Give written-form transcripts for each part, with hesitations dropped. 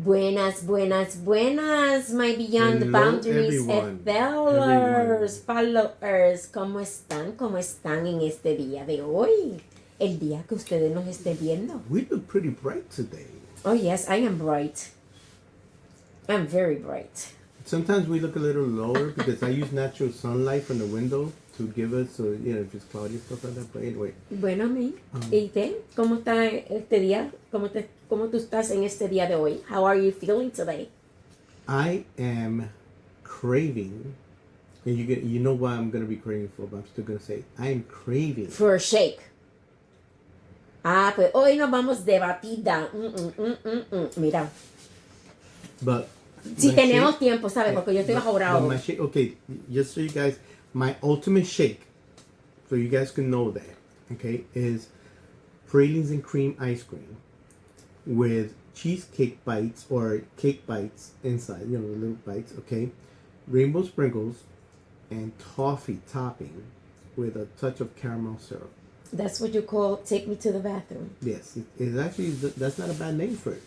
Buenas, buenas, buenas, my Beyond the Hello, Boundaries everyone. followers. ¿Cómo están? ¿Cómo están en este día de hoy? El día que ustedes nos estén viendo. We look pretty bright today. Oh, yes, I am bright. I'm very bright. Sometimes we look a little lower because I use natural sunlight from the window to give us, so if it's cloudy and stuff like that. But anyway. Bueno, ¿y te? ¿Cómo está este día? ¿Cómo tú estás en este día de hoy? How are you feeling today? I am craving, and you know what I'm going to be craving for, but I'm still going to say it. I am craving. For a shake. Ah, pues hoy nos vamos de batida. Mira. But si tenemos tiempo, ¿sabes? Porque yo estoy bajo bravo. My shake, okay, just so you guys, my ultimate shake, so you guys can know that, okay, is pralines and cream ice cream with cheesecake bites or cake bites inside, little bites, okay, rainbow sprinkles, and toffee topping with a touch of caramel syrup. That's what you call take me to the bathroom. Yes, it's actually, that's not a bad name for it.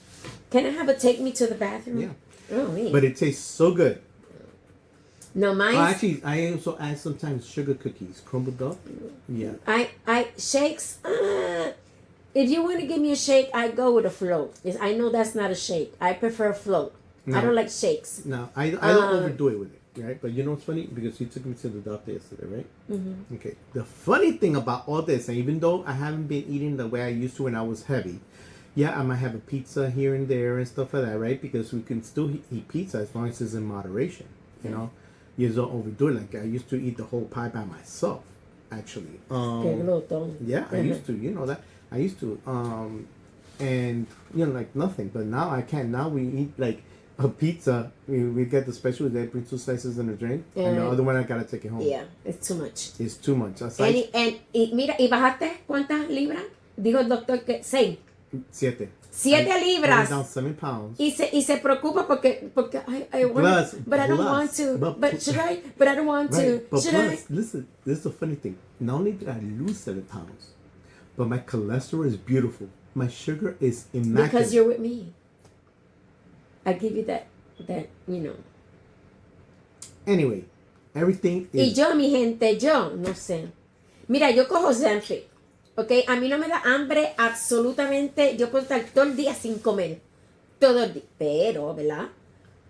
Can I have a take me to the bathroom? Yeah. Oh, me. But it tastes so good. No, mine. Actually, I also add sometimes sugar cookies, crumbled up. Yeah. I shakes. If you want to give me a shake, I go with a float. I know that's not a shake. I prefer float. No. I don't like shakes. No, I don't overdo it with it, right? But you know what's funny? Because you took me to the doctor yesterday, right? Mm-hmm. Okay. The funny thing about all this, and even though I haven't been eating the way I used to when I was heavy, yeah, I might have a pizza here and there and stuff like that, right? Because we can still eat pizza as long as it's in moderation, you know? You don't overdo it. Like I used to eat the whole pie by myself, actually. Yeah, I used to, that. I used to, and, like nothing. But now I can't. Now we eat like a pizza. We get the special with that, bring 2 slices in a drink. And the other one I gotta take it home. Yeah, it's too much. It's too much. Mira, ¿y bajaste cuántas libras? Dijo el doctor que 6. 7. 7 libras. I'm down 7 pounds. Y se preocupa porque I want plus, but I don't want to. But should I? But I don't want to. But should plus, I? Listen, this is the funny thing. Not only did I lose 7 pounds, but my cholesterol is beautiful. My sugar is immaculate. Because you're with me. I give you that. Anyway, everything is... Y yo, mi gente, no sé. Mira, yo cojo Zenfit. ¿Ok? A mí no me da hambre absolutamente. Yo puedo estar todo el día sin comer. Todo el día. Pero, ¿verdad?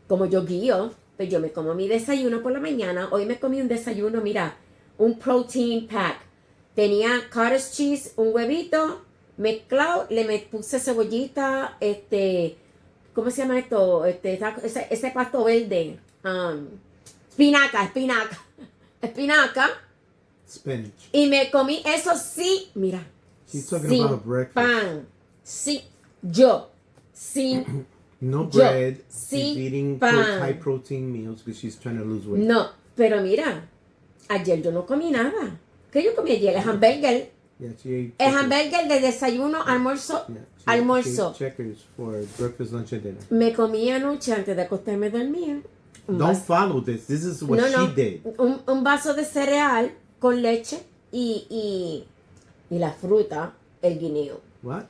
Como yo guío, pues yo me como mi desayuno por la mañana. Hoy me comí un desayuno, mira, un protein pack. Tenía cottage cheese, un huevito mezclado. Le puse cebollita, ¿cómo se llama esto? Ese pasto verde. Espinaca. Spinach. Y me comí eso sí, mira. She's talking about breakfast. Pan. Sí, yo. Sin no bread. Sin she's eating pan. high protein meals because she's trying to lose weight. No, pero mira, ayer yo no comí nada. ¿Qué yo comí ayer? El hamburger. Yeah, she ate el hamburger de desayuno, almuerzo, almuerzo. Checkers for breakfast, lunch, and dinner. Me comí anoche antes de acostarme a dormir. Don't follow this. This is what she did. Un vaso de cereal con leche y la fruta, el guineo. What?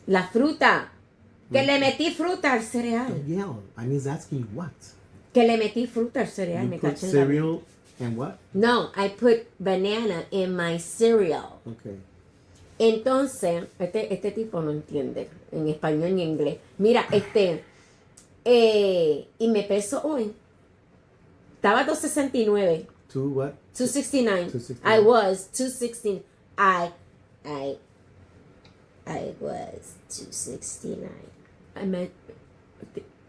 La fruta. Que le metí fruta al cereal. Yeah, I mean, he's asking you what? Que le metí fruta al cereal. You put cereal and what? No, I put banana in my cereal. Okay. Entonces, este tipo no entiende en español ni inglés. Mira, y me peso hoy. Estaba 269. What? 269. 269. I was 216. I was 269. I meant,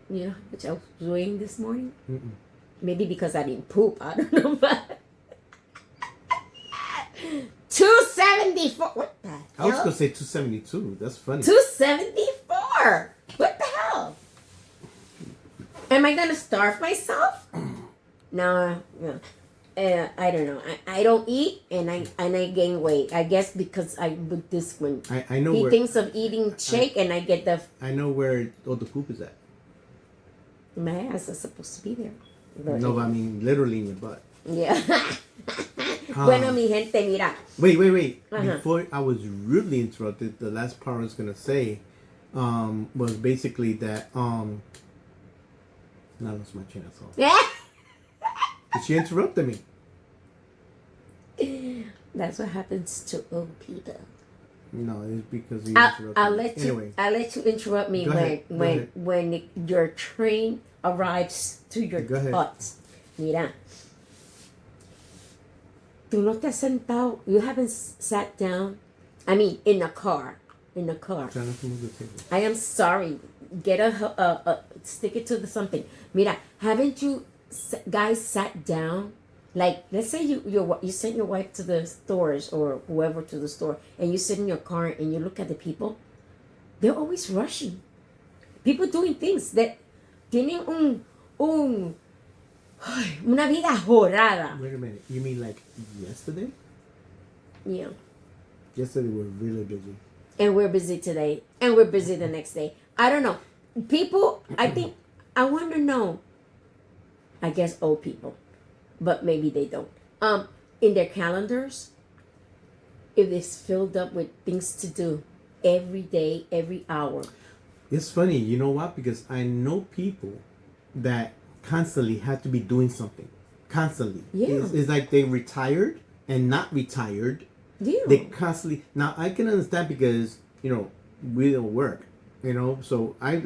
you know how much I was weighing this morning? Mm-mm. Maybe because I didn't poop. I don't know. But 274. What the hell? I was going to say 272. That's funny. 274. What the hell? Am I going to starve myself? No. I don't know. I don't eat and I gain weight. I guess because I with this one. I know he thinks of eating shake and I get the. I know where all the poop is at. My ass is supposed to be there. But no, I mean literally in your butt. Yeah. Bueno, mi gente, mira. Wait. Uh-huh. Before I was rudely interrupted, the last part I was gonna say was basically that And I lost my chain of thought. Yeah. But she interrupted me. That's what happens to old people. No, it's because you interrupted I'll me. let Anyway, you. I'll let you interrupt me Go ahead, go ahead. when your train arrives to your Go ahead. thoughts. Mira, tú no te has sentado. You haven't sat down. I mean, in a car. In a car. trying not to move the table. I am sorry. Get a stick it to the something. Mira, haven't you guys sat down? Like, let's say you sent your wife to the stores or whoever to the store, and you sit in your car and you look at the people. They're always rushing. People doing things that tienen una vida jorada. Wait a minute. You mean like yesterday? Yeah. Yesterday we were really busy. And we're busy today, and we're busy the next day. I don't know. People, I want to know. I guess old people, but maybe they don't. In their calendars, if it's filled up with things to do every day, every hour. It's funny, you know what? Because I know people that constantly have to be doing something. Constantly. Yeah. It's like they retired and not retired. Yeah. They constantly. Now I can understand because we don't work. So I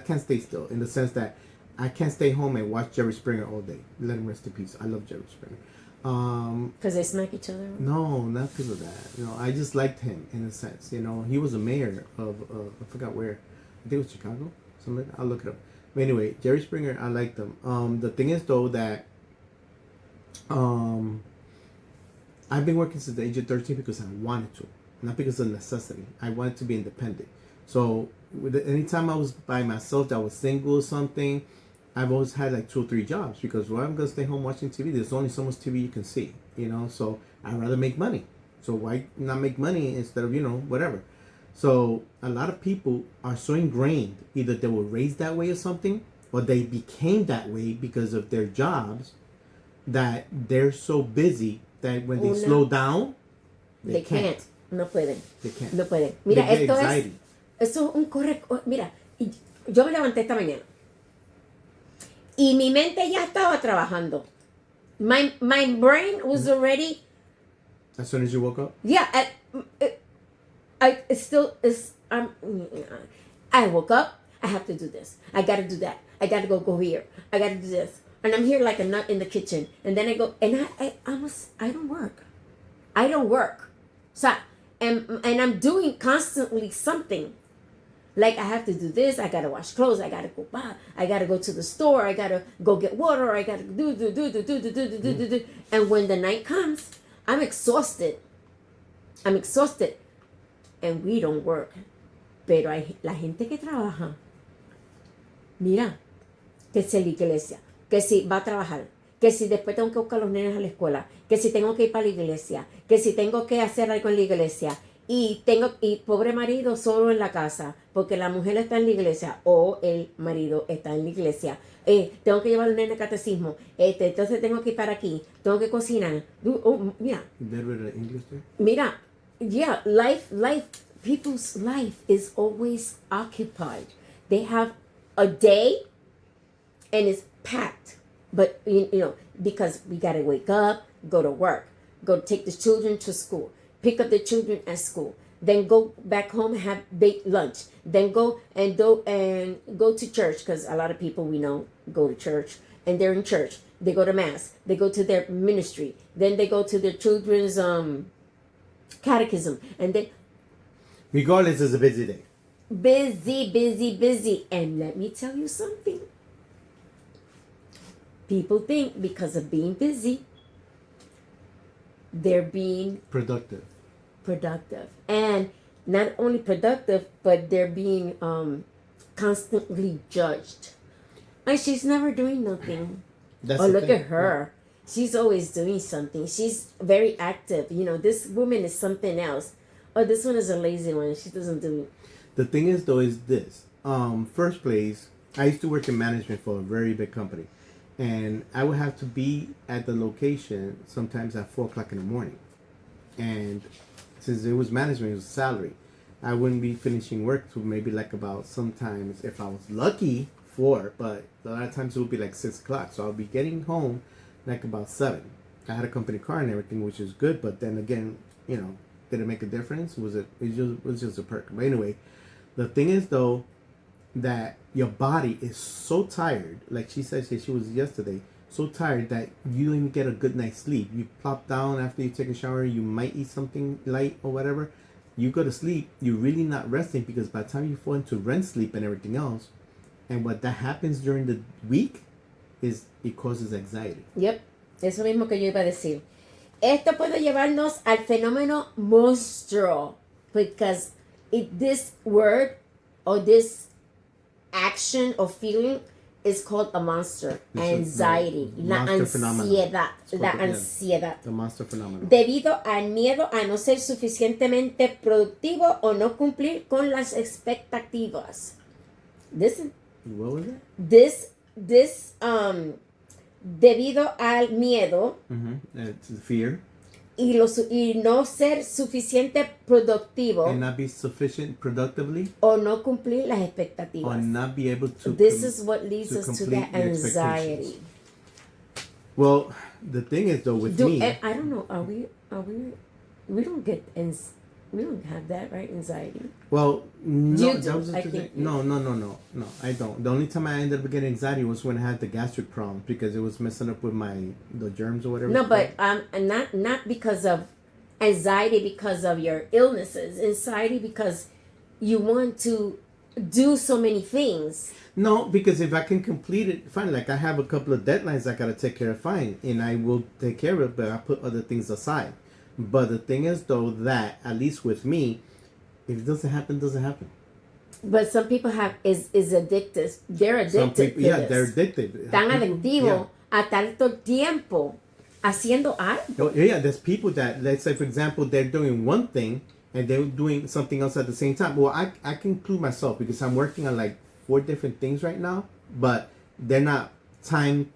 can't stay still in the sense that I can't stay home and watch Jerry Springer all day. Let him rest in peace. I love Jerry Springer. Because they smack each other. No, not because of that. I just liked him in a sense. He was a mayor of I forgot where. I think it was Chicago. Something. I'll look it up. But anyway, Jerry Springer, I liked him. The thing is though that I've been working since the age of 13 because I wanted to, not because of necessity. I wanted to be independent. So anytime I was by myself, that was single or something, I've always had like 2 or 3 jobs because I'm gonna stay home watching TV. There's only so much TV you can see, So I'd rather make money. So why not make money instead of whatever? So a lot of people are so ingrained, either they were raised that way or something, or they became that way because of their jobs, that they're so busy that when they slow down, they can't. No pueden. They can't. No pueden. Mira, They get esto anxiety. es un correcto. Mira, yo me levanté esta mañana y mi mente ya estaba trabajando. My brain was already. As soon as you woke up? Yeah, I woke up. I have to do this. I got to do that. I got to go here. I got to do this. And I'm here like a nut in the kitchen. And then I go, and I don't work. I don't work. So, and I'm doing constantly something. Like I have to do this. I got to wash clothes. I got to go buy. I got to go to the store. I got to go get water. I got to do. And when the night comes, I'm exhausted. And we don't work. Pero hay la gente que trabaja. Mira, que si la iglesia, que si va a trabajar, que si después tengo que buscar a los nenes a la escuela, que si tengo que ir para la iglesia, que si tengo que hacer algo en la iglesia, y pobre marido solo en la casa, porque la mujer está en la iglesia o el marido está en la iglesia. Tengo que llevar al nene a catecismo, entonces tengo que ir para aquí, tengo que cocinar. Mira. Mira, yeah, people's life is always occupied. They have a day and it's packed. But, because we got to wake up, go to work, go take the children to school, pick up the children at school, then go back home, have baked lunch, then go to church, because a lot of people we know go to church, and they're in church. They go to mass. They go to their ministry. Then they go to their children's catechism. And then... Regardless, it's a busy day. Busy. And let me tell you something. People think because of being busy, they're being productive. And not only productive, but they're being constantly judged. And she's never doing nothing. Look at her. She's always doing something. She's very active. This woman is something else. Oh, this one is a lazy one. She doesn't do it. The thing is, though, is this. First place, I used to work in management for a very big company. And I would have to be at the location sometimes at 4 o'clock in the morning. And since it was management, it was salary. I wouldn't be finishing work till maybe like about sometimes, if I was lucky, 4, but a lot of times it would be like 6 o'clock. So I'll be getting home like about 7. I had a company car and everything, which is good. But then again, did it make a difference? It was just a perk. But anyway, the thing is though, that your body is so tired. Like she said, she was yesterday so tired that you don't even get a good night's sleep. You plop down after you take a shower. You might eat something light or whatever. You go to sleep. You're really not resting, because by the time you fall into REM sleep and everything else, and what that happens during the week is it causes anxiety. Yep, eso mismo que yo iba a decir. Esto puede llevarnos al fenómeno monstruo, because this word or this action or feeling is called a monster. Anxiety, la ansiedad, ansiedad. The monster phenomenon. Debido al miedo a no ser suficientemente productivo o no cumplir con las expectativas. What was it? This debido al miedo, It's fear, y no ser suficiente productivo, and not be sufficient productively, o no cumplir las expectativas. or not be able to. This is what leads us to that anxiety. Well, the thing is though with me, I don't know. Are we don't get we don't have that, right? Anxiety. well, no, You do, that was I just think. no, I don't. The only time I ended up getting anxiety was when I had the gastric problem, because it was messing up with the germs or whatever. No, but not because of anxiety, because of your illnesses. Anxiety because you want to do so many things. No, because if I can complete it, fine. Like I have a couple of deadlines I gotta take care of, fine, and I will take care of it. But I put other things aside. But the thing is, though, that at least with me, if it doesn't happen, it doesn't happen. But some people is addicted. They're addicted. Some people, to yeah, this. they're addicted. Tan adictivo a estar todo el tiempo haciendo algo. Yeah, there's people that, let's say, for example, they're doing one thing and they're doing something else at the same time. Well, I can include myself, because I'm working on like 4 different things right now, but they're not time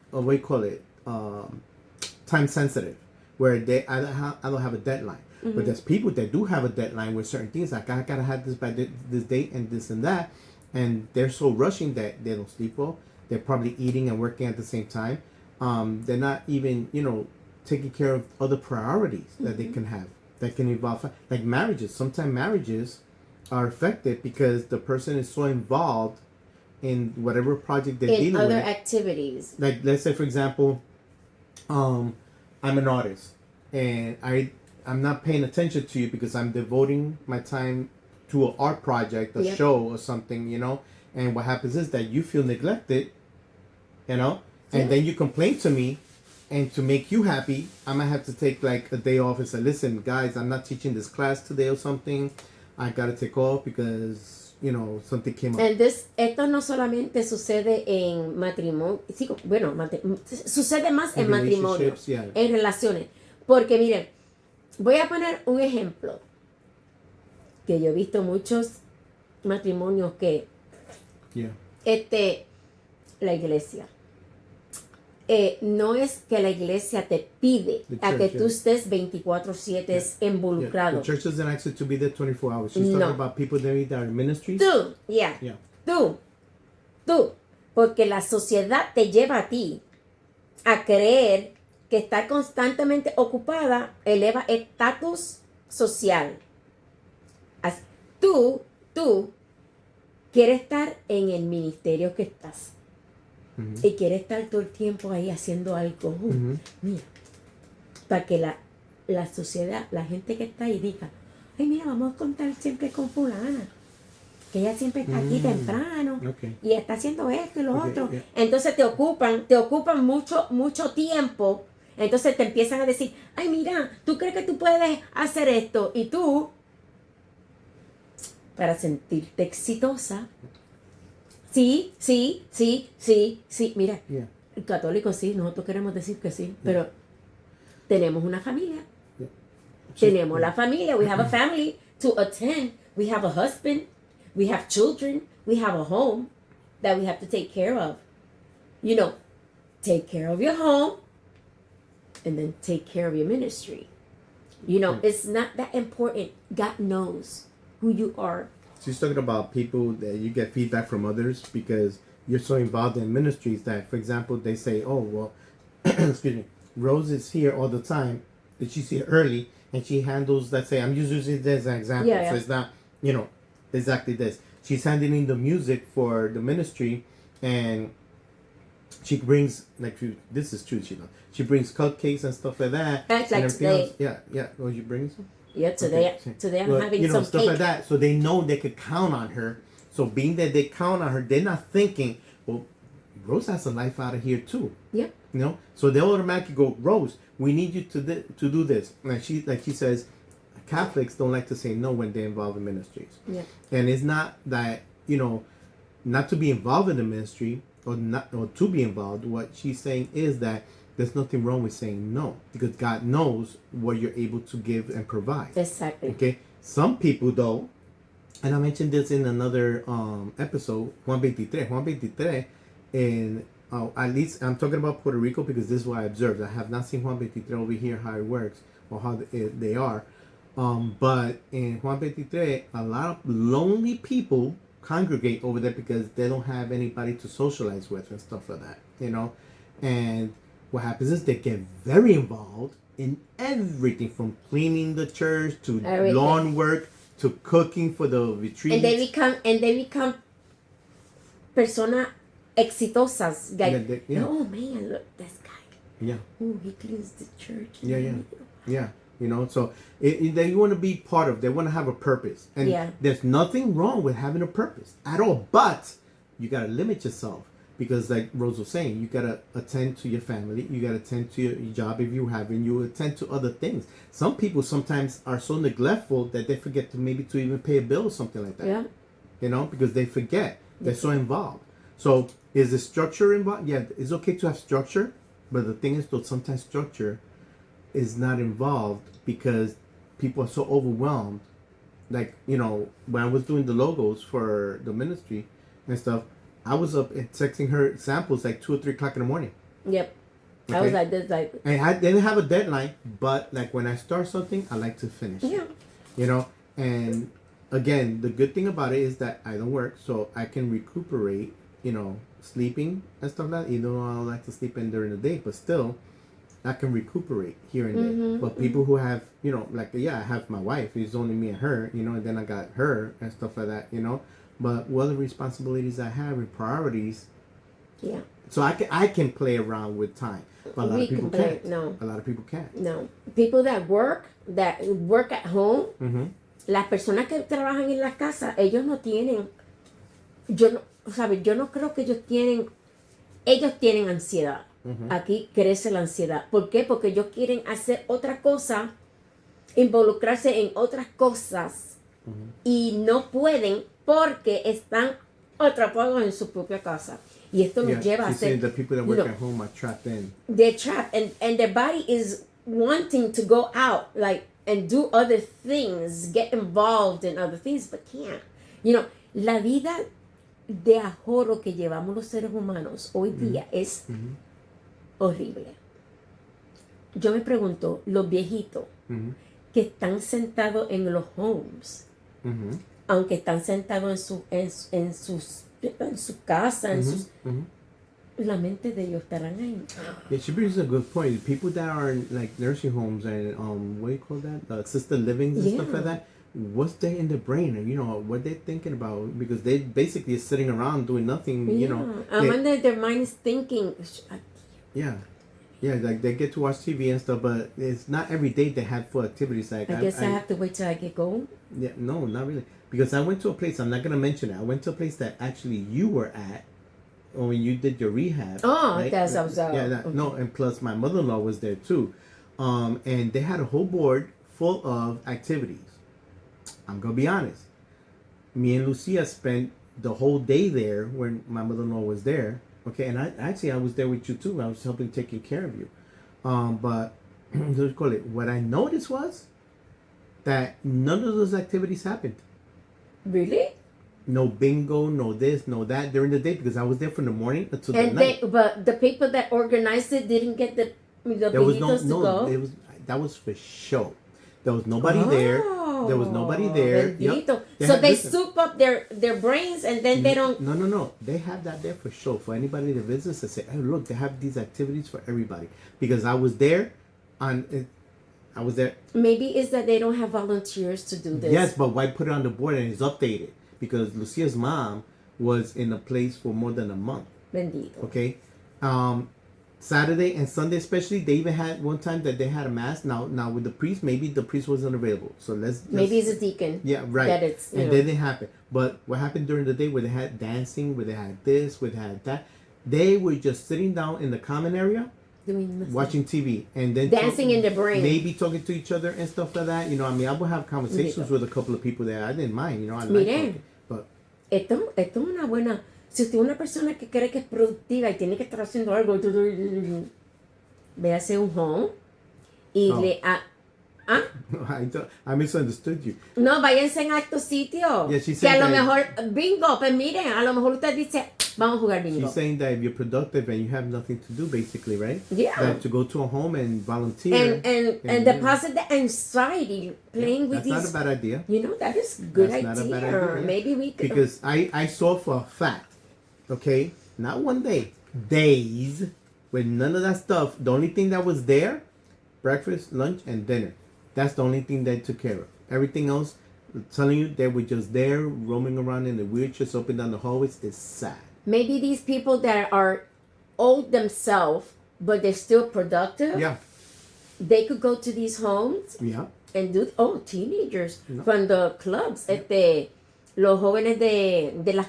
sensitive, where I don't have a deadline. But there's people that do have a deadline with certain things, like I gotta have this by this date and this and that, and they're so rushing that they don't sleep well. They're probably eating and working at the same time. They're not even taking care of other priorities that they can have, that can involve, like marriages. Sometimes marriages are affected because the person is so involved in whatever project they're dealing with. In other activities. Like, let's say, for example, I'm an artist, and I'm not paying attention to you because I'm devoting my time to an art project, a show or something, and what happens is that you feel neglected, and then you complain to me, and to make you happy, I might have to take like a day off and say, listen, guys, I'm not teaching this class today or something. I gotta take off because, something came up. And esto no solamente sucede en matrimonio, sucede más en matrimonio, yeah. En relaciones. Porque miren, voy a poner un ejemplo, que yo he visto muchos matrimonios que, Yeah. La iglesia, no es que la iglesia te pide a que tú estés 24/7 involucrado. The church doesn't ask you to be there 24 hours. She's talking about people that are in ministries. Tú, porque la sociedad te lleva a ti a creer que estar constantemente ocupada eleva estatus social. Tú quieres estar en el ministerio que estás. Y quieres estar todo el tiempo ahí haciendo algo. Mira, para que la sociedad, la gente que está ahí diga, ay, mira, vamos a contar siempre con fulana, que ella siempre está aquí temprano, y está haciendo esto y lo otro. Yeah. Entonces te ocupan mucho tiempo. Entonces te empiezan a decir, ay, mira, ¿tú crees que tú puedes hacer esto? Y tú, para sentirte exitosa, sí. Mira, el católico sí, nosotros queremos decir que sí, pero tenemos una familia. Tenemos la familia. We have a family to attend. We have a husband. We have children. We have a home that we have to take care of. Take care of your home and then take care of your ministry. It's not that important. God knows who you are she's talking about people that you get feedback from others because you're so involved in ministries that, for example, they say, "Oh, well, excuse me, Rose is here all the time. That she's here early, and she handles. Let's say I'm just using this as an example, Yeah, yeah. so it's not, exactly this. She's handling the music for the ministry, and she brings this is true, she brings cupcakes and stuff like that. It's and like everything today. else. Yeah. Oh, you bringing some? Yeah, today I'm Well, having some stuff cake. like that. So they know they could count on her. So being that they count on her, they're not thinking, well, Rose has a life out of here too. Yep. So they automatically go, Rose, we need you to do this. Like she says, Catholics don't like to say no when they're involved in ministries. Yeah. And it's not that not to be involved in the ministry or to be involved. What she's saying is that there's nothing wrong with saying no because God knows what you're able to give and provide. Exactly. Okay. Some people though, and I mentioned this in another episode, Juan 23, and at least I'm talking about Puerto Rico because this is what I observed. I have not seen Juan 23 over here, how it works or how they are. But in Juan 23, a lot of lonely people congregate over there because they don't have anybody to socialize with and stuff like that, And what happens is they get very involved in everything from cleaning the church to lawn work to cooking for the retreat. And they become personas exitosas. Like, oh man, look, this guy. Yeah. Oh, he cleans the church. Yeah. So they want to be part of. They want to have a purpose, and there's nothing wrong with having a purpose at all. But you gotta limit yourself because, like Rose was saying, you gotta attend to your family. You gotta attend to your job if you have, and you attend to other things. Some people sometimes are so neglectful that they forget to even pay a bill or something like that. Yeah. Because they forget. They're so involved. So is the structure involved? Yeah, it's okay to have structure, but the thing is, though, sometimes structure is not involved because people are so overwhelmed. Like, when I was doing the logos for the ministry and stuff, I was up and texting her samples like 2 or 3 o'clock in the morning. Yep. Okay? I was like this, like. And I didn't have a deadline, but like when I start something, I like to finish. Yeah. And again, the good thing about it is that I don't work, so I can recuperate, sleeping and stuff like that. Even though I don't like to sleep in during the day, but still, I can recuperate here and there. But people who have, I have my wife. It's only me and her, and then I got her and stuff like that, But what other responsibilities I have and priorities. Yeah. So I can play around with time, but a lot of people can't. No. A lot of people can't. No. People that work at home, las personas que trabajan en la casa, ellos no tienen, yo no creo que ellos tienen ansiedad. Aquí crece la ansiedad. ¿Por qué? Porque ellos quieren hacer otra cosa, involucrarse en otras cosas y no pueden porque están atrapados en su propia casa. Y esto nos lleva a ser... The people that work at home are trapped in. They're trapped and their body is wanting to go out and do other things, get involved in other things, but can't. La vida de ajoro que llevamos los seres humanos hoy día es horrible. Yo me pregunto, los viejitos que están sentados en los homes, aunque están sentados en su casa, la mente de ellos estarán ahí. Yeah, she brings a good point. People that are in like nursing homes and what do you call that? Assisted livings and stuff like that. What's there in the brain? And what they're thinking about, because they basically are sitting around doing nothing. And when their mind is thinking. Yeah, like they get to watch TV and stuff, but it's not every day they have full activities. Like I guess I have to wait till I get going. Yeah, no, not really. Because I went to a place, I'm not going to mention it. I went to a place that actually you were at when you did your rehab. Oh, right? that's what I was okay. No, and plus my mother-in-law was there too. And they had a whole board full of activities. I'm going to be honest. Me and Lucia spent the whole day there when my mother-in-law was there. Okay, and I was there with you too. I was helping taking care of you. But let's call it. What I noticed was that none of those activities happened. Really? No bingo, no this, no that during the day because I was there from the morning until the night. But the people that organized it didn't get the viejitos to go? That was for show. There was nobody there. There was nobody there. Bendito. Yep. So they soup up their brains and then they don't. No. They have that there for sure. For anybody that visits, they say, hey, look, they have these activities for everybody. Because I was there, I was there. Maybe it's that they don't have volunteers to do this. Yes, but why put it on the board and it's updated? Because Lucia's mom was in a place for more than a month. Bendito. Okay. Saturday and Sunday especially, they even had one time that they had a mass. Now with the priest, maybe the priest wasn't available. So let's just, maybe it's a deacon. Yeah, right. That it's, and then it happened. But what happened during the day where they had dancing, where they had this, where they had that, they were just sitting down in the common area doing nothing. watching TV and then dancing in the brain. Maybe talking to each other and stuff like that. I mean, I would have conversations with a couple of people there. I didn't mind, I like talking. But esto es una buena. Si usted es una persona que cree que es productiva y tiene que estar haciendo algo, véase un home y I misunderstood you. No, váyanse en alto sitio. Yeah, que a lo mejor, bingo, pues miren, a lo mejor usted dice, vamos a jugar bingo. She's saying that if you're productive and you have nothing to do, basically, right? Yeah. That to go to a home and volunteer. And deposit the anxiety playing with these. That's not a bad idea. That is a good idea. Not a bad idea. Maybe we could. Because I saw for a fact, okay, not one day, days, with none of that stuff. The only thing that was there, breakfast, lunch, and dinner. That's the only thing they took care of. Everything else, I'm telling you, they were just there roaming around in the wheelchairs up and down the hallways. It's sad. Maybe these people that are old themselves, but they're still productive. Yeah. They could go to these homes. Yeah. And do teenagers No. from the clubs, los jóvenes de las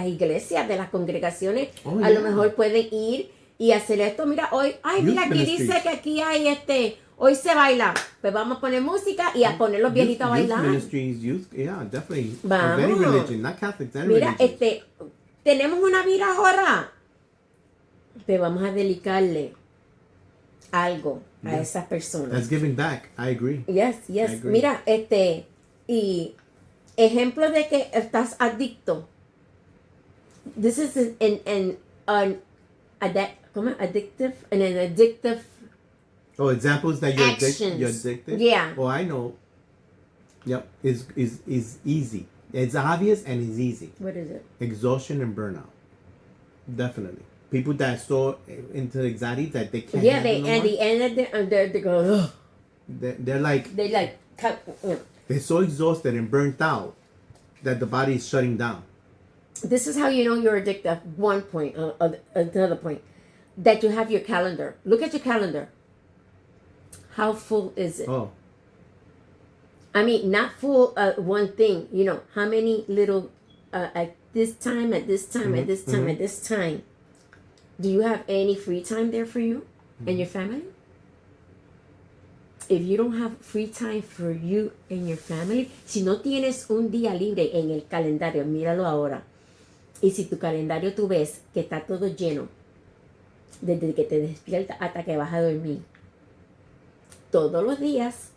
iglesias, de las congregaciones, a lo mejor pueden ir y hacer esto. Mira, hoy, mira, aquí dice que aquí hay hoy se baila. Pues vamos a poner música y a poner los viejitos a bailar. Ministries, yeah, definitely. Vamos. Of any religion, not Catholics, any mira, religions. tenemos una vida ahora. Pero vamos a dedicarle algo a esas personas. That's giving back. I agree. Yes. I agree. Mira, y ejemplo de que estás adicto. This is an addictive. Oh, examples that you're addicted. Yeah. Oh, I know. Yep, is easy. It's obvious and it's easy. What is it? Exhaustion and burnout. Definitely. People that so into anxiety that they can't. Yeah, they go. Ugh. They're like. They're so exhausted and burnt out that the body is shutting down. This is how you know you're addicted. One point, another point, that you have your calendar. Look at your calendar. How full is it? Oh. I mean, not full. One thing. How many little at this time, at this time, Mm-hmm. at this time, at this time. Do you have any free time there for you and your family? If you don't have free time for you and your family, si no tienes un día libre en el calendario, míralo ahora. Y si tu calendario tú ves que está todo lleno, desde que te despiertas hasta que vas a dormir, todos los días,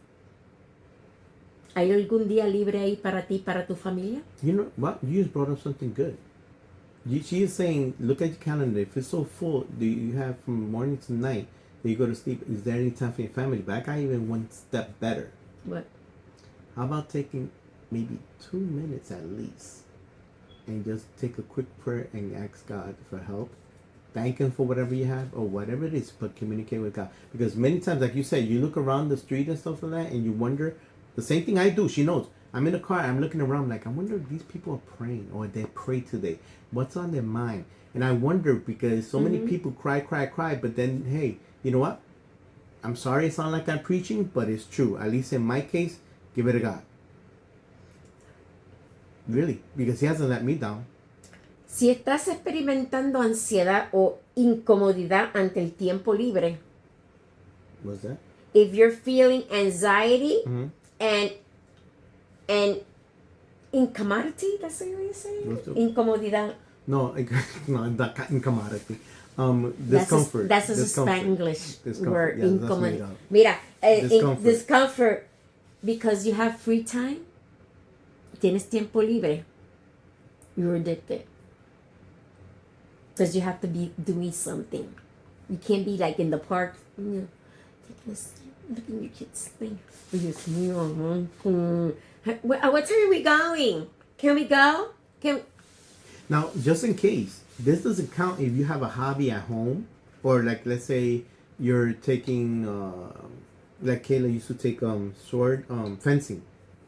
¿hay algún día libre ahí para ti, para tu familia? You know what? You just brought up something good. She is saying, look at your calendar. If it's so full, do you have from morning to night that you go to sleep? Is there any time for your family? But I got even one step better. What? How about taking maybe 2 minutes at least and just take a quick prayer and ask God for help? Thank Him for whatever you have or whatever it is, but communicate with God. Because many times, like you said, you look around the street and stuff like that and you wonder, the same thing I do, she knows. I'm in the car, I'm looking around like, I wonder if these people are praying or they pray today. What's on their mind? And I wonder because so many people cry, but then, hey, you know what? I'm sorry it sounds like I'm preaching, but it's true. At least in my case, give it to God. Really, because He hasn't let me down. Si estás experimentando ansiedad o incomodidad ante el tiempo libre, What's that? if you're feeling anxiety and incomodity, that's what you say? Incomodidad. No, not commodity. Discomfort. That's a Discomfort. Spanglish word, Yeah, incomodity. Mira, Discomfort. discomfort, because you have free time, tienes tiempo libre, you're addicted. Because you have to be doing something. You can't be like in the park, Look at your kids. Dios mío, amor. What time are we going? Can we go? Now, just in case, this doesn't count if you have a hobby at home, or like let's say you're taking, like Kayla used to take sword fencing,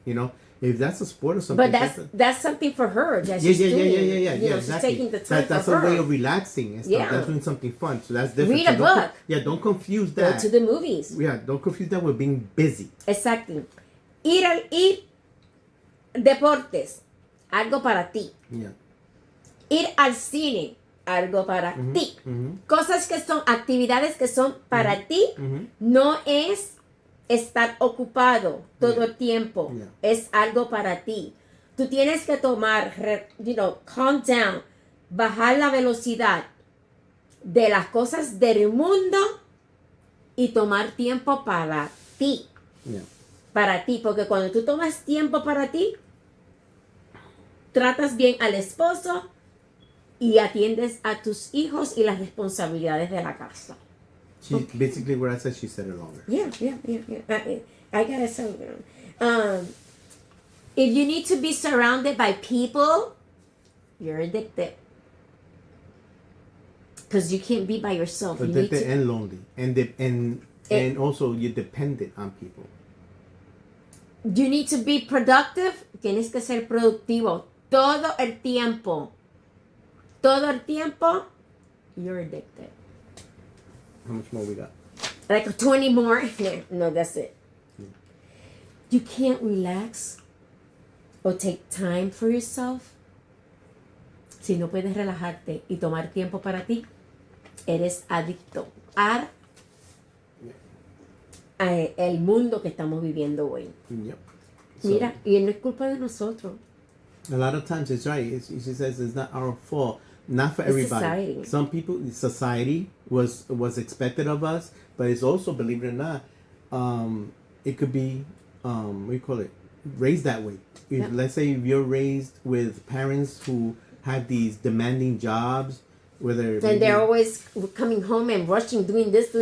you know. If that's a sport or something, But that's something for her. That yeah, she's doing. yeah, You know, exactly. she's taking the time That's for a her. way of relaxing and stuff. Yeah. That's doing something fun. So that's different. Read a So don't book. don't confuse that. Go to the movies. Yeah, don't confuse that with being busy. Exacto. Ir deportes, algo para ti. Yeah. Ir al cine, algo para ti. Cosas que son, actividades que son para ti, no es estar ocupado todo el tiempo. Es algo para ti. Tú tienes que tomar, calm down, bajar la velocidad de las cosas del mundo y tomar tiempo para ti. Yeah. Para ti, porque cuando tú tomas tiempo para ti, tratas bien al esposo y atiendes a tus hijos y las responsabilidades de la casa. Basically what I said, she said it longer. Yeah. I gotta say, if you need to be surrounded by people, you're addicted. Because you can't be by yourself. Addicted and lonely. And also you're dependent on people. You need to be productive. Tienes que ser productivo todo el tiempo. Todo el tiempo, you're addicted. How much more we got? Like 20 more. No, that's it. You can't relax or take time for yourself. Si no puedes relajarte y tomar tiempo para ti, eres adicto a el mundo que estamos viviendo hoy. Yep. Mira, y no es culpa de nosotros. A lot of times it's right. She says it's not our fault. Not for everybody. Society. Some people, society was expected of us, but it's also, believe it or not, it could be, what do you call it, raised that way. If, let's say if you're raised with parents who have these demanding jobs, whether and they're always coming home and rushing, doing this, do,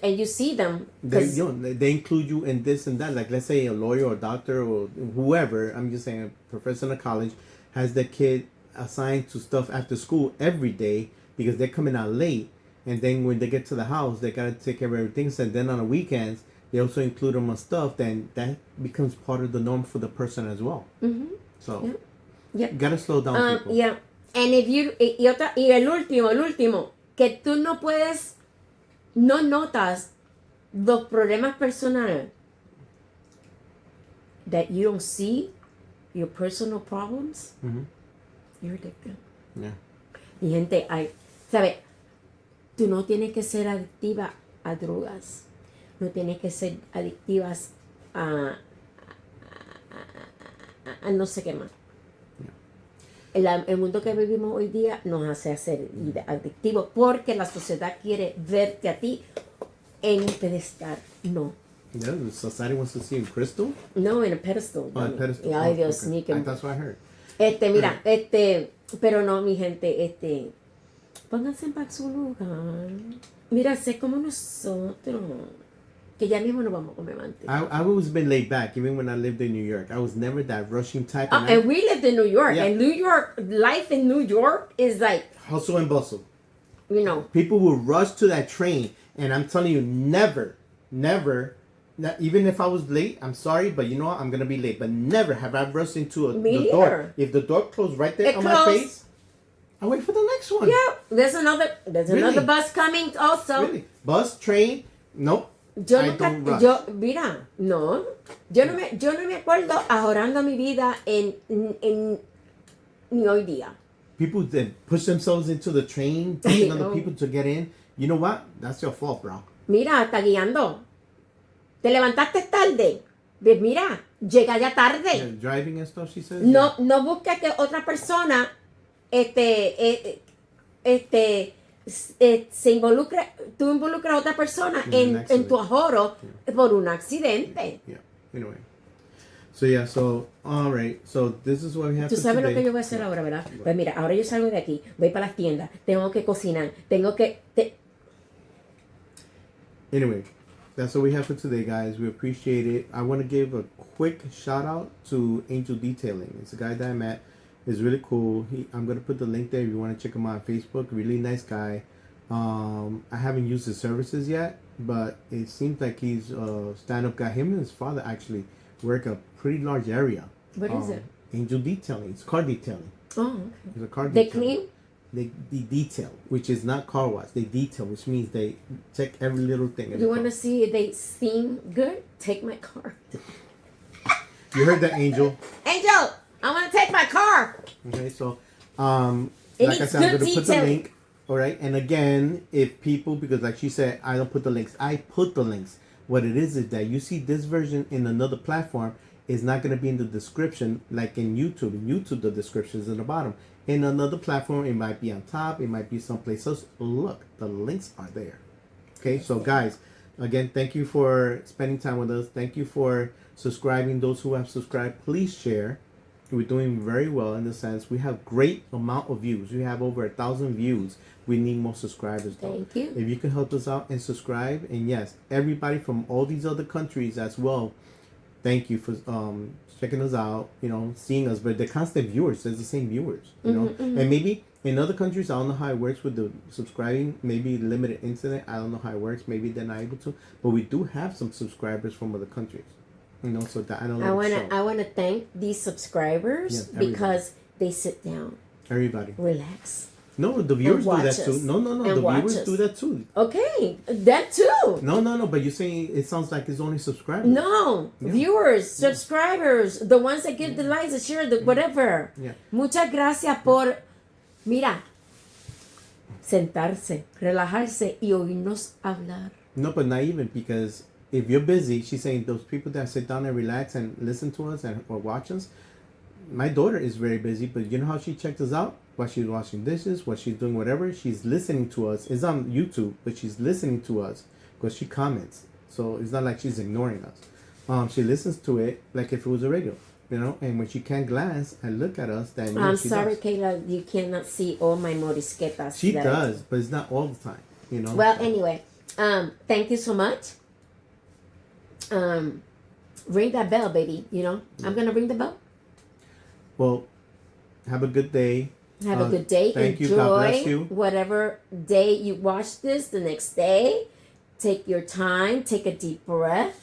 and you see them. They include you in this and that. Like let's say a lawyer or doctor or whoever, I'm just saying a professor in a college, has the kid assigned to stuff after school every day because they're coming out late, and then when they get to the house they gotta take care of everything. So then on the weekends they also include them on stuff. Then that becomes part of the norm for the person as well. So you gotta slow down, people. Yeah. And if you y el último, que tú no notas los problemas personales, that you don't see your personal problems. You're addicted. Yeah. Y gente, ¿sabes? Tú no tienes que ser adictiva a drogas. No tienes que ser adictivas a no sé qué más. El mundo que vivimos hoy día nos hace ser adictivos porque la sociedad quiere verte a ti en un pedestal. No. Yeah, the society wants to see in crystal? No, en a pedestal. Oh, a pedestal. Ay, Dios mío. That's what I heard. Mira, pero no, mi gente, pónganse en su lugar. Mira, sé como nosotros, que ya mismo nos vamos a comer antes. I've always been laid back, even when I lived in New York. I was never that rushing type. And we lived in New York, and New York, life in New York is like hustle and bustle. You know. People will rush to that train, and I'm telling you, never, even if I was late, I'm sorry, but you know what? I'm going to be late. But never have I rushed into the door. If the door closed right there on my face, I wait for the next one. Yeah, there's another bus coming also. Really? Bus, train, nope. Yo no me acuerdo ahorrando mi vida ni hoy día. People that push themselves into the train, pushing other people to get in. You know what? That's your fault, bro. Mira, está guiando. Te levantaste tarde. Mira, llega ya tarde. Yeah, driving and stuff, she says. No busques que otra persona se involucre, tú involucras a otra persona en tu ahorro por un accidente. Yeah. Anyway. So all right. So this is what we have. Tú sabes lo que yo voy a hacer ahora, ¿verdad? Pues mira, ahora yo salgo de aquí, voy para las tiendas, tengo que cocinar, Anyway, that's what we have for today, guys. We appreciate it. I want to give a quick shout out to Angel Detailing. It's a guy that I met. It's really cool. I'm gonna put the link there if you want to check him out on Facebook. Really nice guy. I haven't used his services yet, but it seems like he's a stand-up guy. Him and his father actually work a pretty large area. What is it? Angel Detailing. It's car detailing. Oh, okay. It's a car They detailing. clean? They detail, which is not car wash. They detail, which means they check every little thing. You want to see if they steam good? Take my car. You heard that, Angel? Angel, I want to take my car. Okay, so It like I needs said, I'm good gonna put the detailing. link. All right, and again, if people, because like she said, I don't put the links. I put the links. What it is that you see this version in another platform is not going to be in the description like in YouTube. In YouTube, the description is in the bottom. In another platform, it might be on top. It might be someplace else. Look, the links are there. Okay, so guys, again, thank you for spending time with us. Thank you for subscribing. Those who have subscribed, please share. We're doing very well in the sense we have great amount of views. We have over 1,000 views. We need more subscribers though. Thank you. If you can help us out and subscribe, and yes, everybody from all these other countries as well, thank you for checking us out, seeing us. But the constant viewers, there's the same viewers, and maybe in other countries, I don't know how it works with the subscribing, maybe limited internet. I don't know how it works. Maybe they're not able to, but we do have some subscribers from other countries. So that I don't know. I wanna thank these subscribers because they sit down, everybody, relax. No, the viewers do that us. too. No, the viewers do that too. Okay, that too. No, but you're saying it sounds like it's only subscribers. No, viewers, subscribers, the ones that give the likes, the share, the whatever. Yeah. Muchas gracias por, mira, sentarse, relajarse y oírnos hablar. No, but not even, because if you're busy, she's saying those people that sit down and relax and listen to us or watch us. My daughter is very busy, but you know how she checks us out? While she's washing dishes, while she's doing whatever, she's listening to us. It's on YouTube, but she's listening to us because she comments. So it's not like she's ignoring us. She listens to it like if it was a radio, and when she can't glance and look at us, then I'm she sorry, does. Kayla, you cannot see all my morisquetas. She does, but it's not all the time, Well, anyway, thank you so much. Ring that bell, baby. I'm gonna ring the bell. Well, have a good day. Have a good day. Thank Enjoy you. God bless you. Whatever day you watch this, the next day. Take your time. Take a deep breath.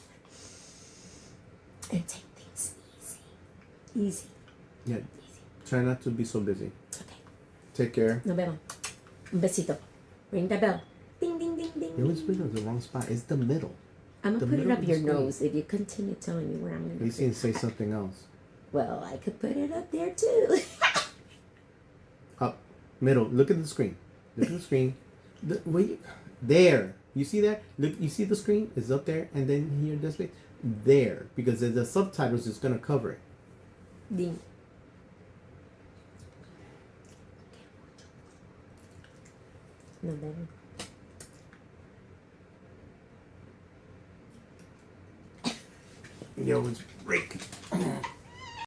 And take things easy. Easy. Yeah. Easy. Try not to be so busy. Okay. Take care. Nos vemos. Un besito. Ring the bell. Ding, ding, ding, ding. You always put it in the wrong spot. It's the middle. I'm going to The put it middle up of your the screen. nose if you continue telling me where I'm going to You seem to say something else. Well, I could put it up there too. Up. Middle. Look at the screen. Look at the screen. There. You see that? Look. You see the screen? It's up there. And then here, this way. There. Because the subtitles is going to cover it. Ding. Nos vemos. Yo, it's break.